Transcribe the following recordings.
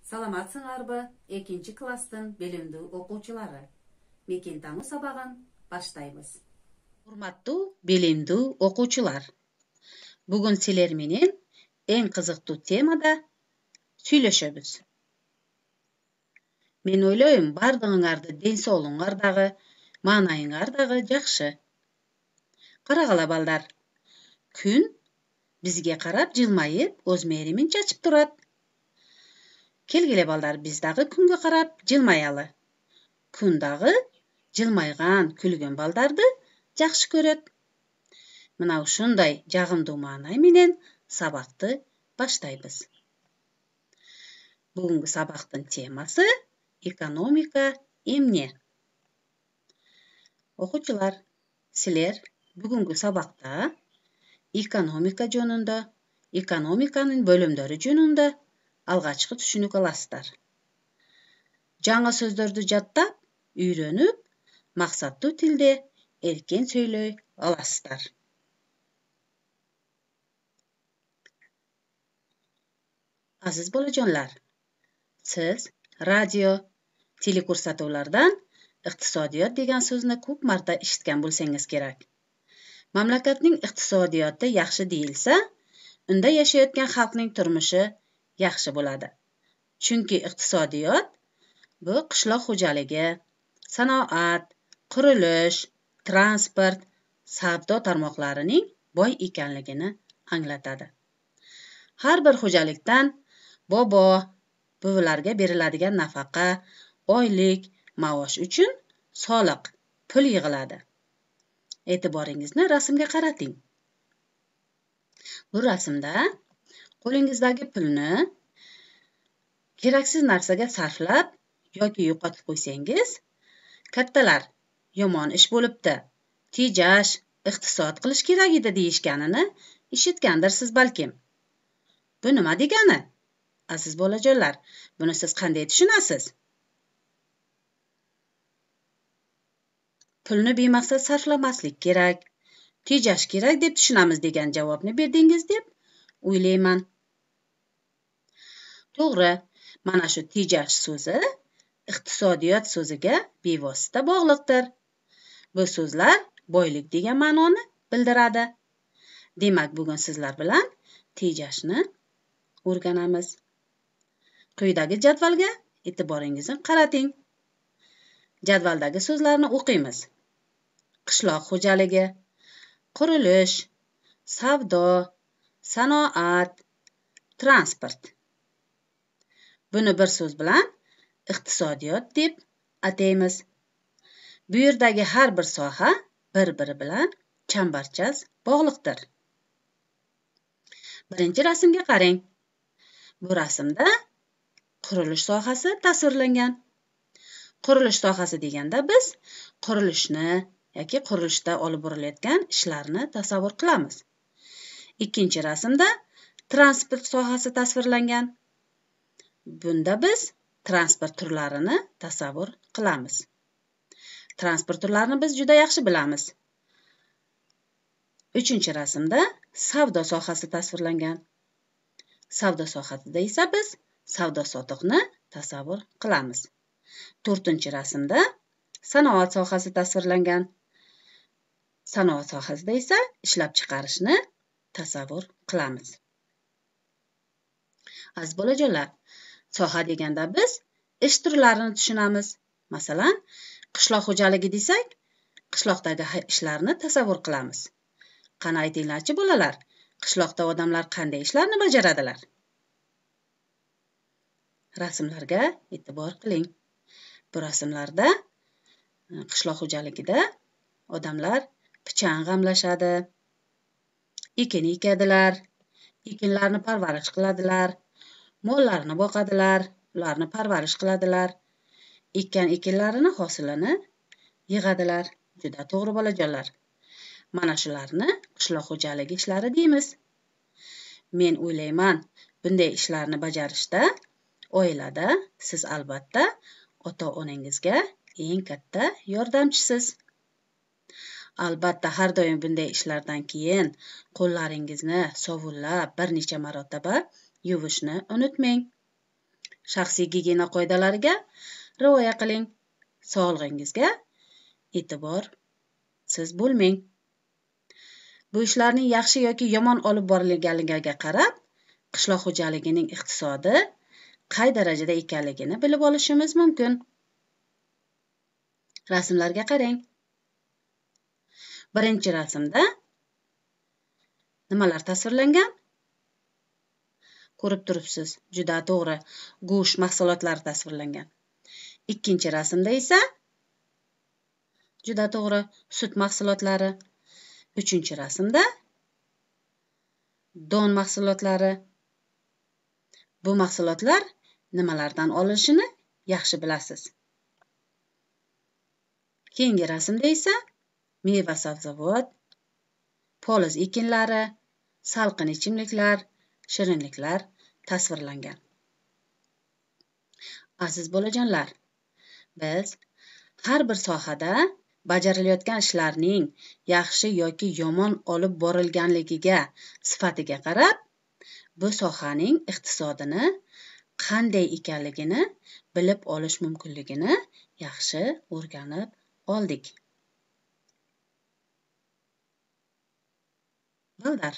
Саламатсыңарбы 2 класстын билимдүү окуучулары. Мекентаңы сабагын баштайбыз. Урматтуу билимдүү окуучулар. Бүгүн силер менен эң кызыктуу темада сүйлөшөбүз. Мен ойлойм, бардыгыңарды ден соолугуңар дагы, маанайыңар дагы жакшы. Карагыла балдар. Күн бизге карап жылмайып, өз мээримин чачып турат. Келгиле балдар, биз дагы күнгө карап жылмаялы. Күн дагы жылмайган, күлгөн балдарды жакшы көрөт. Мына ушундай жагымдуу маанай менен сабакты баштайбыз. Бүгүнкү сабактын темасы экономика эмне? Окуучулар, силер бүгүнкү сабакта экономика жөнүндө, экономиканын бөлүмдөрү жөнүндө алгачкы түшүнүк аласыздар. Жаңы сөздөрдү жаттап, үйрөнүп, максаттуу тилде эркен сөйлөй аласыздар. Азиз боложонлар, сиз радио, телекурсатуулардан иктисодият деген сөзүнү көп марта ишиткен болсоңуз керек. Мамлакаттын иктисодияты жакшы дейилсе, унда жашайотган халктын турмушу жакшы болот. Чүнки иктисодият бу кышлак хожалыгы, санаат, курулуш, транспорт, савдо тармокларынын бой экенлигин аңлатады. Har bir хожалыктан buvilarga beriladigan nafaqa, oylik, maosh uchun soliq, pul yig'iladi. E'tiboringizni rasmga qarating. Bu rasmda qo'lingizdagi pulni keraksiz narsaga sarflab yoki yo'qotib qo'ysangiz, kattalar yomon ish bo'libdi, tejash, iqtisod qilish kerak edi deyishganini eshitgandirsiz balkim. Bu nima degani? Aziz bolajonlar, buni siz qanday tushunasiz? Pulni bemaqsad sarflamaslik kerak, tejash kerak deb tushunamiz degan javobni berdingiz deb o'ylayman. To'g'ri, mana shu tejash so'zi iqtisodiyot so'ziga bevosita bog'liqdir. Bu so'zlar boylik degan ma'noni bildiradi. Demak, bugun sizlar bilan tejashni o'rganamiz. Quyidagi jadvalga e'tiboringizni qarating. Jadvaldagi so'zlarni o'qiymiz. Qishloq xo'jaligi, qurilish, savdo, sanoat, transport. Buni bir so'z bilan iqtisodiyot deb ataymiz. Bu yerdagi har bir soha bir-biri bilan chambarchas bog'liqdir. Birinchi rasmga qarang. Bu rasmda qurilish sohasi tasvirlangan. Qurilish sohasi deganda biz qurilishni yoki qurilishda olib borilayotgan ishlarni tasavvur qilamiz. Ikkinchi rasmda transport sohasi tasvirlangan. Bunda biz transport turlarini tasavvur qilamiz. Transport turlarini biz juda yaxshi bilamiz. Uchinchi rasmda savdo sohasi tasvirlangan. Savdo sohasida esa biz savdo sotiqni tasavvur qilamiz. To'rtinchi rasmda sanoat sohasi tasvirlangan. Sanoat sohasida esa ishlab chiqarishni tasavvur qilamiz. Aziz bolajonlar, soha deganda biz ish turlarini tushunamiz. Masalan, qishloq xo'jaligi desak, qishloqdagi ishlarni tasavvur qilamiz. Qani aytinglarchi bolalar, qishloqda odamlar qanday ishlarni bajaradilar? Rasmlarga e'tibor qiling. Bu rasmlarda qishloq xo'jaligida odamlar pichan g'amlashadi, ekin ekadilar, ekinlarni parvarish qiladilar, mollarni boqadilar, ularni parvarish qiladilar, ekkan ekinlarini hosilini yig'adilar. Juda to'g'ri bolajonlar. Mana shularni qishloq xo'jaligi ishlari deymiz. Men o'ylayman, bunday ishlarni bajarishda oilada siz albatta ota-onangizga eng katta yordamchisiz. Albatta har doim bunday ishlardan keyin qo'llaringizni sovunlab bir necha marotaba yuvishni unutmang. shaxsiy gigiyena qoidalariga rioya qiling. Sog'lig'ingizga e'tiborsiz bo'lmang. Bu ishlarning yaxshi yoki yomon olib borilganligiga qarab, qishloq xo'jaligining iqtisodi qay darajada ekanligini bilib olishimiz mumkin. Rasmlarga qarang. Birinchi rasmda nimalar tasvirlangan? Ko'rib turibsiz, juda to'g'ri, go'sht mahsulotlari tasvirlangan. Ikkinchi rasmda esa juda to'g'ri, sut mahsulotlari. Uchinchi rasmda don mahsulotlari. Bu mahsulotlar nimalardan olinishini yaxshi bilasiz. Keyingi rasmda esa meva-sabzavot, poliz ekinlari, salqin ichimliklar, shirinliklar tasvirlangan. Aziz bolajonlar, biz har bir sohada bajarilayotgan ishlarning yaxshi yoki yomon olib borilganligiga, sifatiga qarab, bu sohaning iqtisodini qanday ekanligini bilib olish mumkinligini yaxshi o'rganib oldik. Baldar,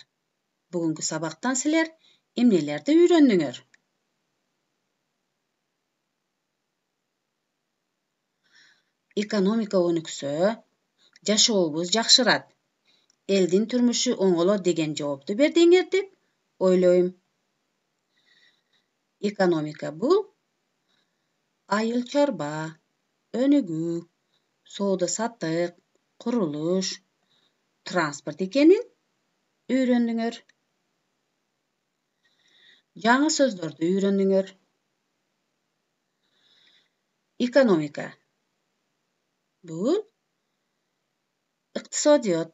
bugungi saboqdan sizlar emnelarda o'rgandinglar? Ekonomika o'niksi, jashovimiz yaxshirat, eldin turmushi o'ng'ilot degan javobni berdinglar deb o'ylayman. Ekonomika bu ayil chorba, o'nigu, savdo satiq, qurilish, transport ekanini o'rgandinglar. Yangi so'zlarni o'rgandinglar. Ekonomika bu iqtisodiyot,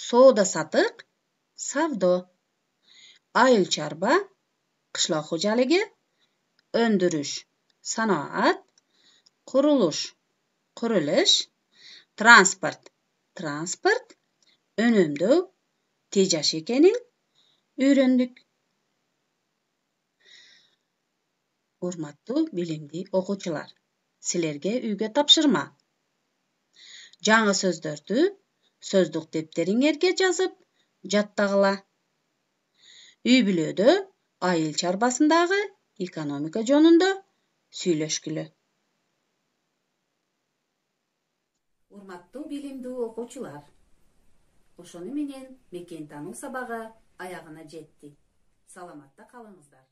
savdo satiq, savdo, ayil chorba, qishloq xo'jaligi, o'ndirish, sanoat, qurilish, transport, unumdov, tejash ekanini o'rgandik. Hurmatli bilimli o'quvchilar, sizlarga uyga topshirma. Yangi so'zlarni so'zliq daftaringizga yozib, jattag'ila. Uy biloda ayil charbasindagi ekonomika jonida suylashgili. Hurmatli bilimli o'quvchilar, o'shani menen mekan tanuv sabog'i oyog'ina jetdi. Salomatda qolingizlar.